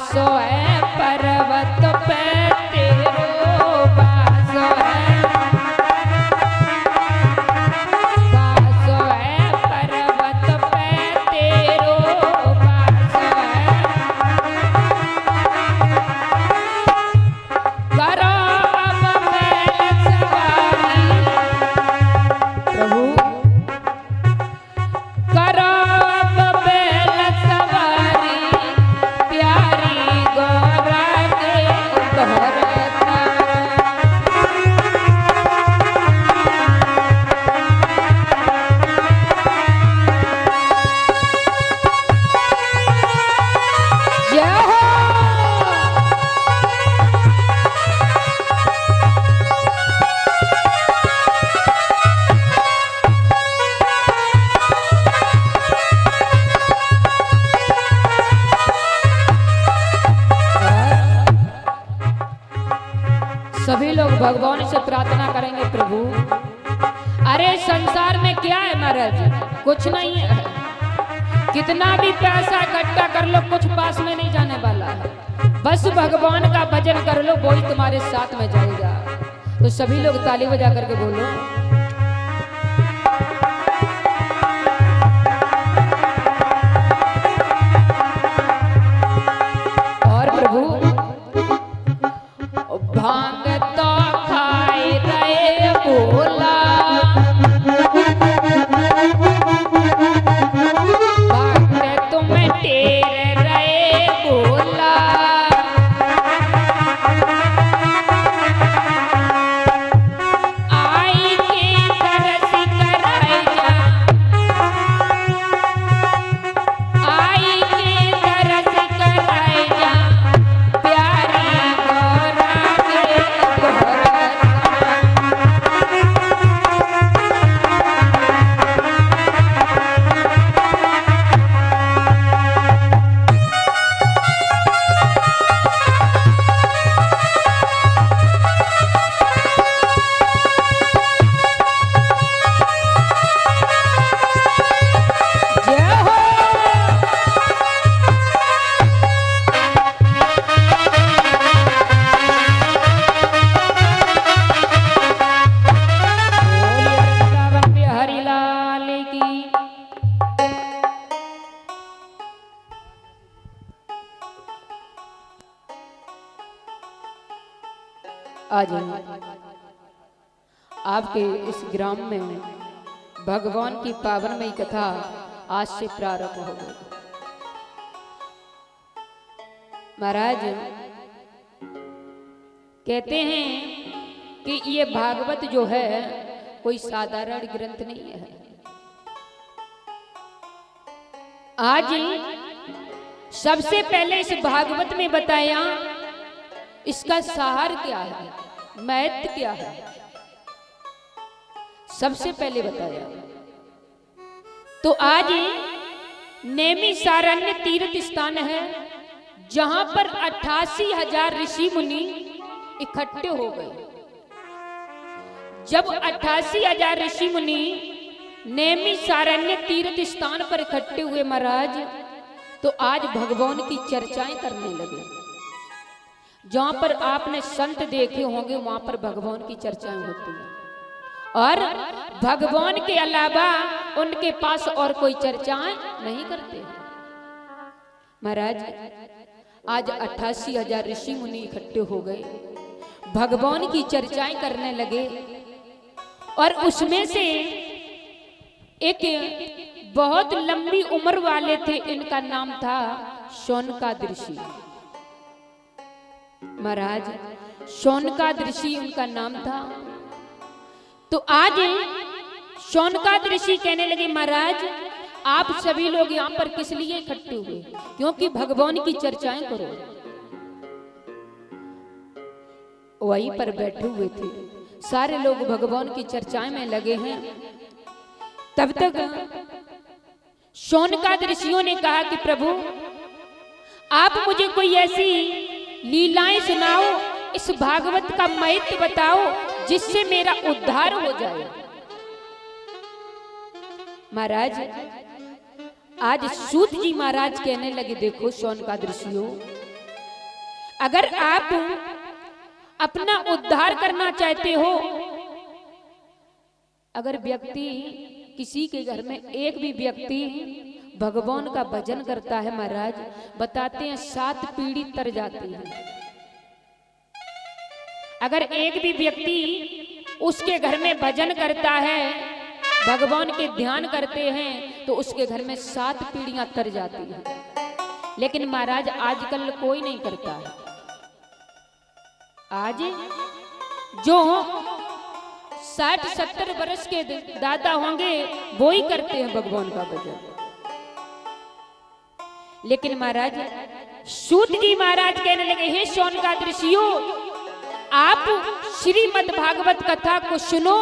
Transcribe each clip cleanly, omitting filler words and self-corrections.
बासो है पर्वत पे तेरो बासो है, बासो है पर्वत पे तेरो बासो है। करो अब मैं सवारी प्रभु, करो अब बैल सवारी प्यारी गौरा के दोहरता। जय हो सभी लोग भगवान से प्रार्थना करेंगे प्रभु, अरे संसार में क्या है महाराज, कुछ नहीं है। कितना भी पैसा इकट्ठा कर लो कुछ पास में नहीं जाने वाला है। बस भगवान का भजन कर लो, वही तुम्हारे साथ में जाएगा। तो सभी लोग ताली बजा करके बोलो, और प्रभु भांग तो खाए रहे भोला, भांग तुम्हें टेर रहे भोला। आई के तरस कराई जा, आई के तरस कराई जा प्यारी गौरा के दोहरता। जय हो बोलिए वृंदावन बिहारी लाल की। आज आपके इस ग्राम में भगवान की पावनमयी कथा आज से प्रारंभ हो गई। महाराज कहते हैं कि ये भागवत जो है कोई साधारण ग्रंथ नहीं है। आज सबसे पहले इस भागवत में बताया इसका सार क्या है, महत्व क्या है, सबसे पहले बताया। तो आज नैमिषारण्य तीर्थ स्थान है जहां पर 88,000 ऋषि मुनि इकट्ठे हो गए। जब 88,000 ऋषि मुनि नैमिषारण्य तीर्थ स्थान पर इकट्ठे हुए महाराज, तो आज भगवान की चर्चाएं करने लगे। जहां पर आपने संत देखे होंगे वहां पर भगवान की चर्चाएं होती हैं, और भगवान के अलावा उनके पास और कोई चर्चाएं नहीं करते। महाराज आज 88,000 ऋषि मुनि इकट्ठे हो गए, भगवान की चर्चाएं करने लगे। और उसमें से एक बहुत लंबी उम्र वाले थे, इनका नाम था शौनकाद ऋषि। महाराज शौनकाद ऋषि उनका नाम था। तो आज शौनकाद ऋषि कहने लगे, महाराज आप सभी लोग यहाँ पर किस लिए इकट्ठे हुए? क्योंकि भगवान की चर्चाएं करो। वहीं पर बैठे हुए थे, सारे लोग भगवान की चर्चाएं में लगे हैं। तब तक शौनकाद ऋषियों ने कहा कि प्रभु आप मुझे कोई ऐसी लीलाएं सुनाओ, इस भागवत का महत्व बताओ जिससे मेरा उद्धार हो जाए। महाराज आज सूत जी महाराज कहने लगे, देखो शौनकाद ऋषियों, अगर आप अपना उद्धार करना चाहते हो, अगर व्यक्ति किसी के घर में एक भी व्यक्ति भगवान का भजन करता है महाराज, बताते हैं 7 पीढ़ी तर जाती है। अगर एक भी व्यक्ति उसके घर में भजन करता है, भगवान के ध्यान करते हैं, तो उसके घर में 7 पीढ़ियां तर जाती हैं। लेकिन महाराज आजकल कोई नहीं करता है। आज जो 60-70 वर्ष के दादा होंगे वो ही करते हैं भगवान का भजन। लेकिन महाराज सूत जी महाराज कहने लगे, हे सोनकाद ऋषियों, आप श्रीमद् भागवत कथा को सुनो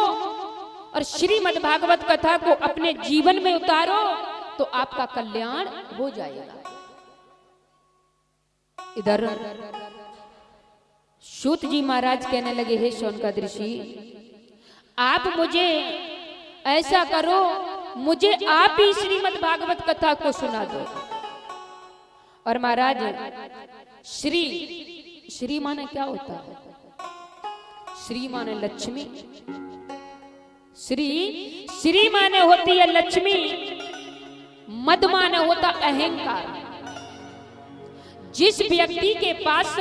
और श्रीमद् भागवत कथा को अपने जीवन में उतारो तो आपका कल्याण हो जाएगा। इधर सूत जी महाराज कहने लगे, हे सोनकाद ऋषि, आप मुझे ऐसा करो, मुझे आप ही श्रीमद् भागवत कथा को सुना दो। और महाराज श्री माने क्या होता है? श्री माने लक्ष्मी, श्री माने होती है लक्ष्मी, मद माने होता अहंकार। जिस व्यक्ति के पास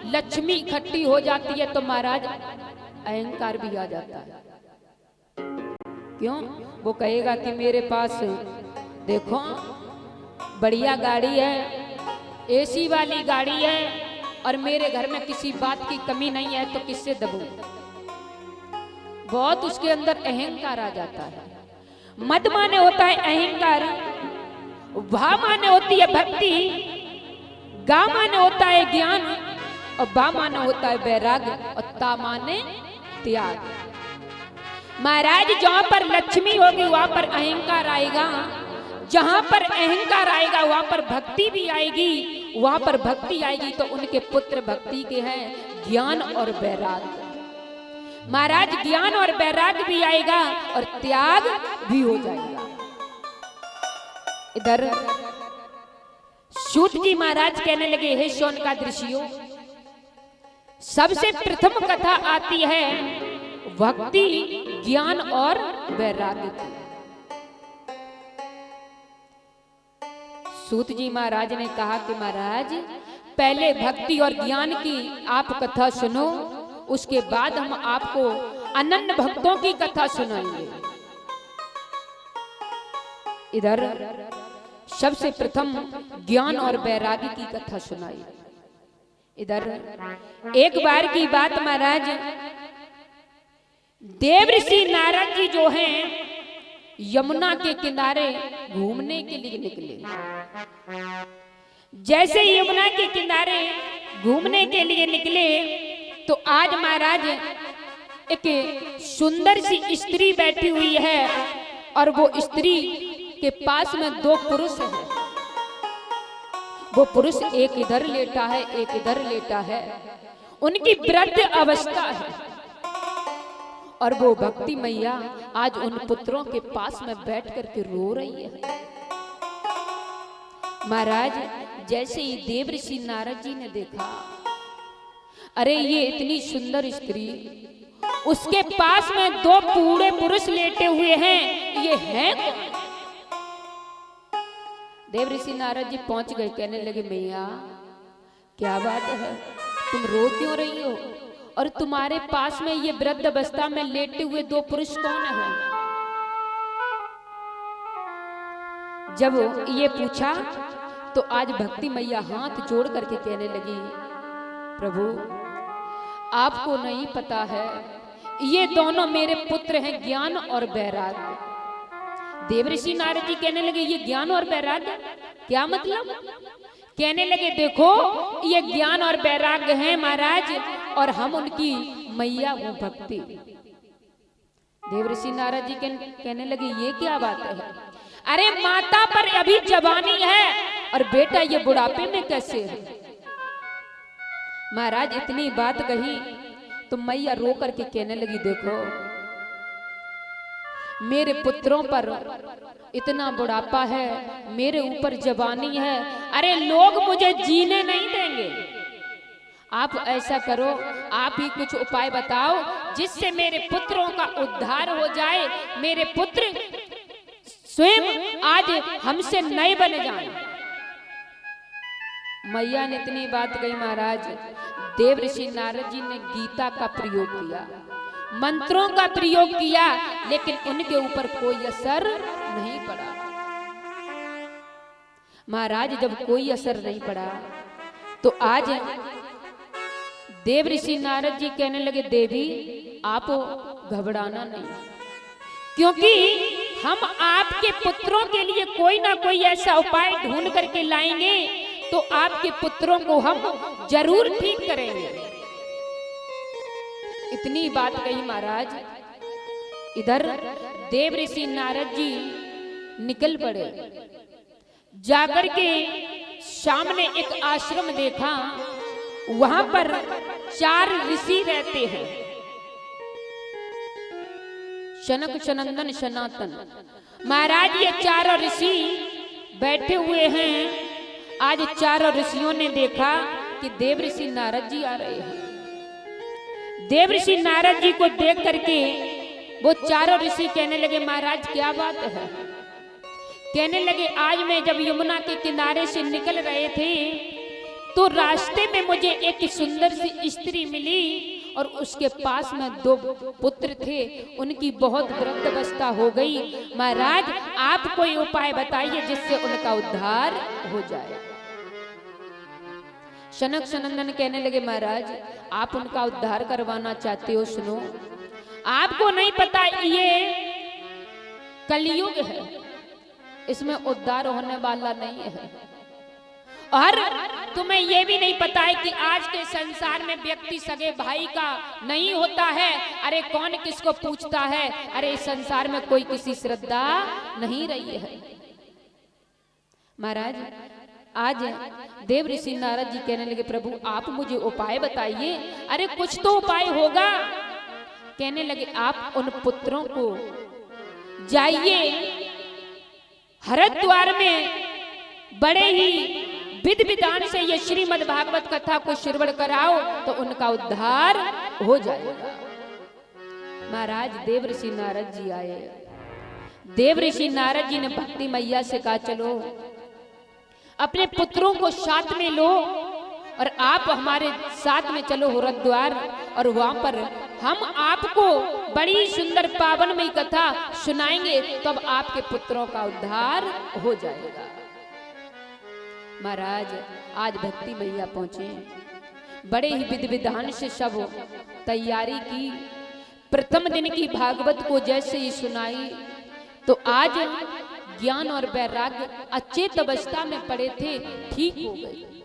लक्ष्मी इकट्ठी हो जाती है तो महाराज अहंकार भी आ जाता है। क्यों? वो कहेगा कि मेरे पास देखो बढ़िया गाड़ी है, एसी वाली गाड़ी है, और मेरे घर में किसी बात की कमी नहीं है, तो किससे दबूं? बहुत उसके अंदर अहंकार आ जाता है। मद माने होता है अहंकार, भा माने होती है भक्ति, गा माने होता है ज्ञान, और बा माने होता है वैराग्य, और ता माने त्याग। महाराज जहां पर लक्ष्मी होगी वहां पर अहंकार आएगा, जहां पर अहंकार आएगा वहां पर भक्ति भी आएगी, वहां पर भक्ति आएगी तो उनके पुत्र भक्ति के हैं ज्ञान और वैराग्य। महाराज ज्ञान और वैराग्य भी आएगा और त्याग भी हो जाएगा। इधर सूत जी महाराज कहने लगे, हे शौनकाद ऋषियों, सबसे प्रथम कथा आती है भक्ति, ज्ञान और वैराग्य की। सूत जी महाराज ने कहा कि महाराज पहले भक्ति और ज्ञान की आप कथा सुनो, उसके बाद हम आपको अनन्य भक्तों की कथा सुनाएंगे। इधर सबसे प्रथम ज्ञान और वैराग्य की कथा सुनाई। इधर एक बार की बात महाराज, देवऋषि नारद जी जो हैं यमुना के किनारे घूमने के लिए निकले। जैसे यमुना के किनारे घूमने के लिए निकले तो आज महाराज एक सुंदर सी स्त्री बैठी हुई है, और वो स्त्री के पास में 2 पुरुष हैं। वो पुरुष एक इधर लेटा है, एक इधर लेटा है, उनकी वृद्ध अवस्था है, और वो भक्ति मैया आज उन पुत्रों के पास में बैठ करके रो रही है। महाराज जैसे ही देवऋषि नारद जी ने देखा, अरे ये इतनी सुंदर स्त्री, उसके पास में 2 बूढ़े पुरुष लेटे हुए हैं, ये हैं कौन? देवऋषि नारद जी पहुंच गए, कहने लगे, मैया क्या बात है, तुम रो क्यों रही हो? और तुम्हारे पास में ये वृद्ध अवस्था में लेटे हुए 2 पुरुष कौन हैं? जब ये पूछा तो आज भक्ति मैया हाथ जोड़ करके कहने लगी, प्रभु आपको नहीं पता है, ये दोनों मेरे पुत्र हैं ज्ञान और वैराग्य। देवऋषि नारद जी कहने लगे, ये ज्ञान और वैराग्य क्या मतलब? कहने लगे, देखो ये ज्ञान और वैराग्य हैं महाराज, और हम उनकी मैया हूं भक्ति। देवऋषि नारद जी कहने लगे, ये क्या बात है? अरे माता पर अभी जवानी है और बेटा ये बुढ़ापे में कैसे है? महाराज इतनी बात कही तो मैया रो करके कहने लगी, देखो मेरे पुत्रों पर इतना बुढ़ापा है, मेरे ऊपर जवानी है, अरे लोग मुझे जीने नहीं देंगे, आप ऐसा करो, आप ही कुछ उपाय बताओ जिससे मेरे पुत्रों का उद्धार हो जाए, मेरे पुत्र स्वयं आज हमसे नए बन जाएं। मैया ने इतनी बात कही महाराज, देव ऋषि नारद जी ने गीता का प्रयोग किया, मंत्रों का प्रयोग किया, लेकिन उनके ऊपर कोई असर नहीं पड़ा। महाराज जब कोई असर नहीं पड़ा तो आज देव ऋषि नारद जी कहने लगे, देवी आप घबराना नहीं, क्योंकि हम आपके पुत्रों के लिए कोई ना कोई ऐसा उपाय ढूंढ करके लाएंगे तो आपके पुत्रों को हम जरूर ठीक करेंगे। इतनी बात कही महाराज। इधर देव ऋषि नारद जी निकल पड़े, जाकर के सामने एक आश्रम देखा, वहां पर 4 ऋषि रहते हैं, शनक सनंदन सनातन। महाराज ये 4 ऋषि बैठे हुए हैं। आज 4 ऋषियों ने देखा कि देव ऋषि नारद जी आ रहे हैं। देव ऋषि नारद जी को देख करके वो 4 ऋषि कहने लगे, महाराज क्या बात है? कहने लगे, आज मैं जब यमुना के किनारे से निकल रहे थे तो रास्ते में मुझे एक सुंदर सी स्त्री मिली और उसके पास में 2 पुत्र थे, उनकी बहुत वृद्धावस्था हो गई। महाराज आप कोई उपाय बताइए जिससे उनका उद्धार हो जाए। शनक सनंदन कहने लगे, महाराज आप उनका उद्धार करवाना चाहते हो, सुनो, आपको नहीं पता ये कलयुग है, इसमें उद्धार होने वाला नहीं है। और तुम्हें यह भी नहीं पता है कि आज के संसार में व्यक्ति सगे भाई का नहीं होता है। अरे कौन किसको पूछता है? अरे इस संसार में कोई किसी श्रद्धा नहीं रही है। महाराज आज देव ऋषि नारद जी कहने लगे, प्रभु आप मुझे उपाय बताइए। अरे कुछ तो उपाय होगा। कहने लगे, आप उन पुत्रों को जाइए हरिद्वार में बड़े ही विधि विधान से ये श्रीमद् भागवत कथा को श्रवण कराओ तो उनका उद्धार हो जाएगा। महाराज देव ऋषि नारद जी आए। देव ऋषि नारद जी ने भक्ति मैया से कहा, चलो अपने पुत्रों को साथ में लो और आप हमारे साथ में चलो हरिद्वार, और वहां पर हम आपको बड़ी सुंदर पावनमयी कथा सुनाएंगे, तब आपके पुत्रों का उद्धार हो जाएगा। महाराज आज भक्ति मैया पहुंचे, बड़े ही विधि विधान से सब तैयारी की। प्रथम दिन की भागवत को जैसे ही सुनाई तो आज ज्ञान और वैराग्य अचेत अवस्था में पड़े थे, ठीक हो गए।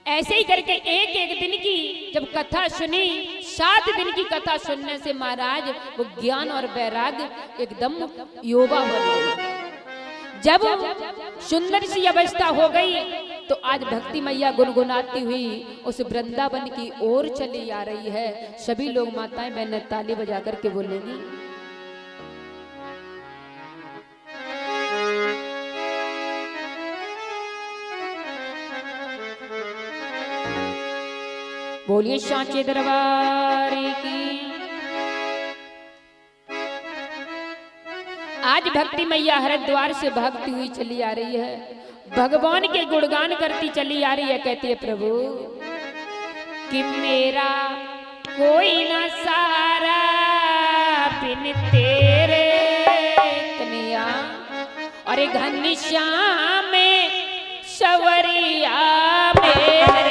ऐसे ही करके एक एक दिन की जब कथा सुनी, 7 दिन की कथा सुनने से महाराज वो ज्ञान और वैराग्य एकदम योगा हो गए। जब सुंदर सी अवस्था हो गई तो आज भक्ति मैया गुनगुनाती हुई उस वृंदावन की ओर चली आ रही है। सभी लोग माताएं बहनें ताली बजा करके बोलेंगी, बोलिए सांचे दरबार की। आज भक्ति मैया हरिद्वार से भागती हुई चली आ रही है, भगवान के गुणगान करती चली आ रही है। कहती है, प्रभु कि मेरा कोई न सहारा बिन तेरे कन्हैया, और घनश्याम में सवरिया मेरे।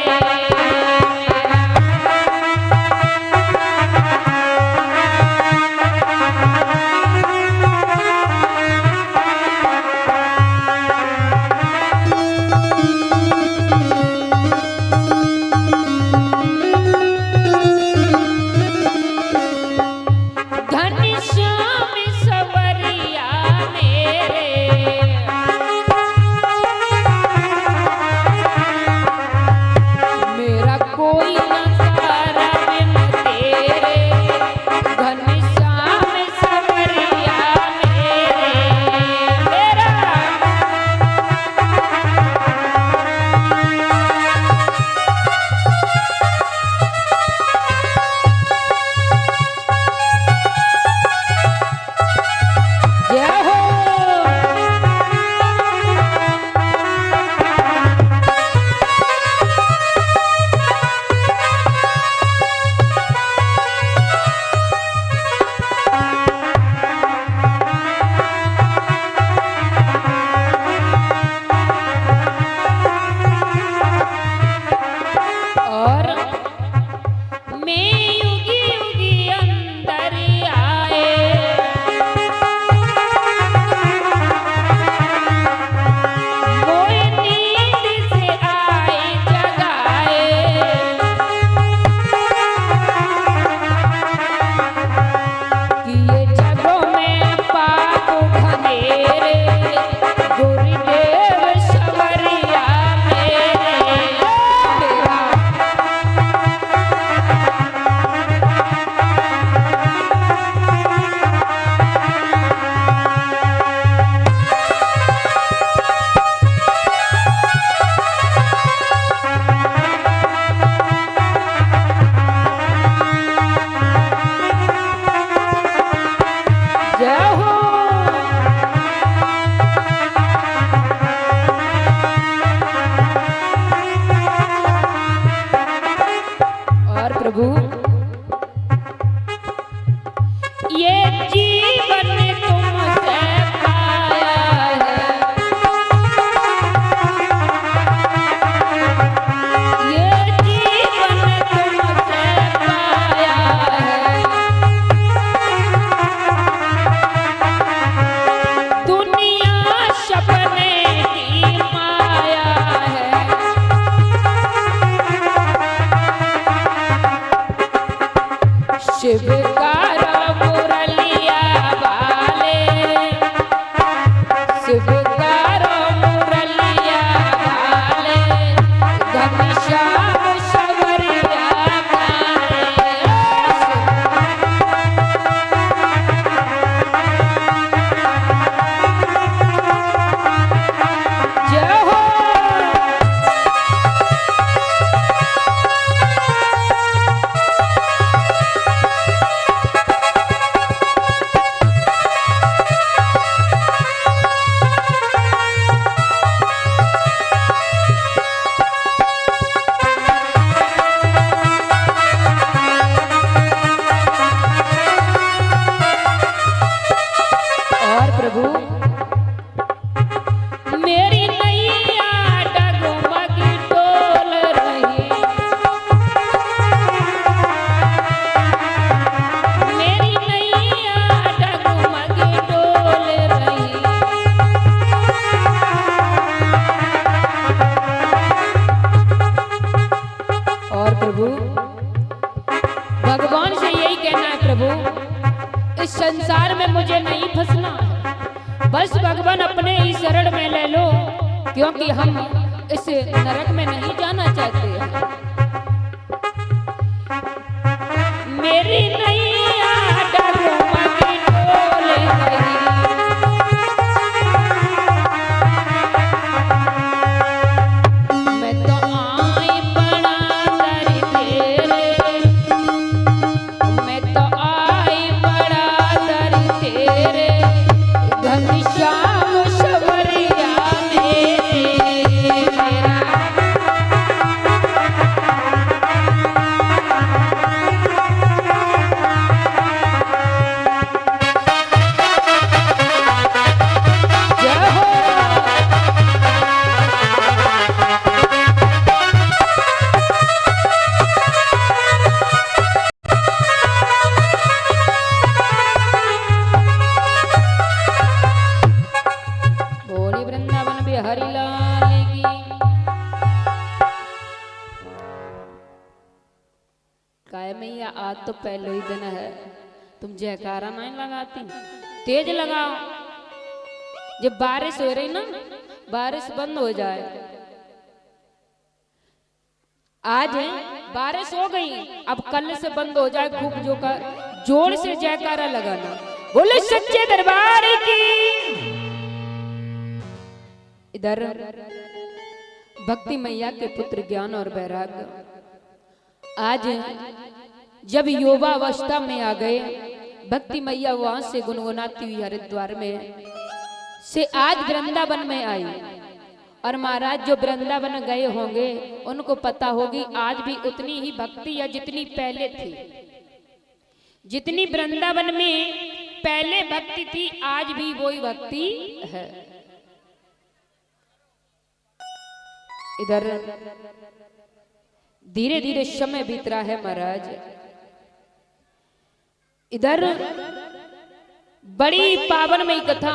शिवकारो मुरलिया वाले, शिवकारो मुरलिया वाले, घनश्याम सवरिया वाले। जय हो। और प्रभु मेरी नैया डगमग डोल रही, मेरी नैया डगमग डोल रही। और प्रभु भगवान से यही कहना है, प्रभु इस संसार में मुझे नहीं फंसना है, बस भगवान अपने ही शरण में ले लो, क्योंकि हम इस नरक में नहीं जाना चाहते हैं। मेरी नैया डगमग डोल रही, मैं तो आई बड़ा दर तेरे, मैं तो आई बड़ा दर तेरे, घनश्याम सवरिया मेरे मेरा। जय हो। बोली वृंदावन बिहारी लाल की। काय मैया आज तो पहले ही दिन है, तुम जयकारा नहीं लगाती, तेज लगाओ। जब बारिश हो रही ना, बारिश बंद हो जाए। आज बारिश हो गई, अब कल से बंद हो जाए, खूब जोर से जयकारा लगाना। बोले सच्चे दरबार की। इधर भक्ति मैया के पुत्र ज्ञान और वैराग्य आज जब युवावस्था में आ गए, भक्ति मैया वहां से गुनगुनाती हुई हरिद्वार में से आज वृंदावन में आई। और महाराज जो वृंदावन गए होंगे उनको पता होगी आज भी उतनी ही भक्ति है जितनी पहले थी। जितनी वृंदावन में पहले भक्ति थी आज भी वही भक्ति है। इधर धीरे धीरे समय बीत रहा है महाराज। इधर बड़ी पावनमयी कथा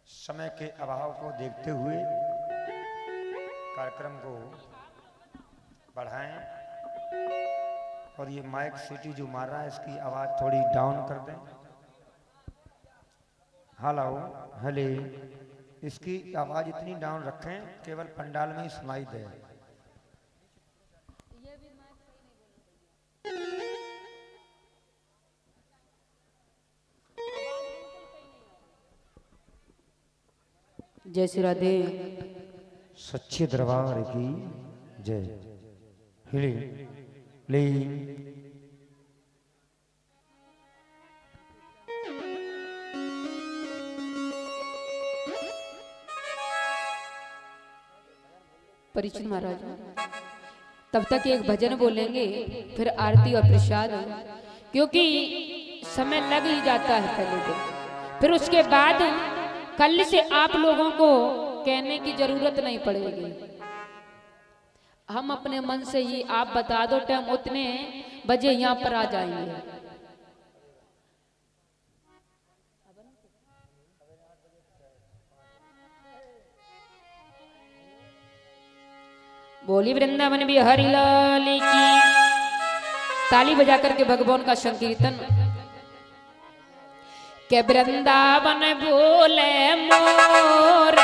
समय के अभाव को देखते हुए कार्यक्रम को बढ़ाएं और ये माइक सीटी जो मार रहा है इसकी आवाज थोड़ी डाउन कर दें। हेलो हेले, इसकी आवाज इतनी डाउन रखें केवल पंडाल में ही सुनाई दे। जय श्री राधे। सच्चे दरबार की जय। हिले ले परिचित महाराज तब तक एक भजन बोलेंगे, फिर आरती और प्रसाद, क्योंकि समय लग ही जाता है पहले दिन। फिर उसके बाद कल से आप लोगों को कहने की जरूरत नहीं पड़ेगी। हम अपने मन से ही आप बता दो टाइम, उतने बजे यहाँ पर आ जाएंगे। बोली वृंदावन बिहारी लाल की। ताली बजा करके भगवान का संकीर्तन। के वृंदावन बोले मोर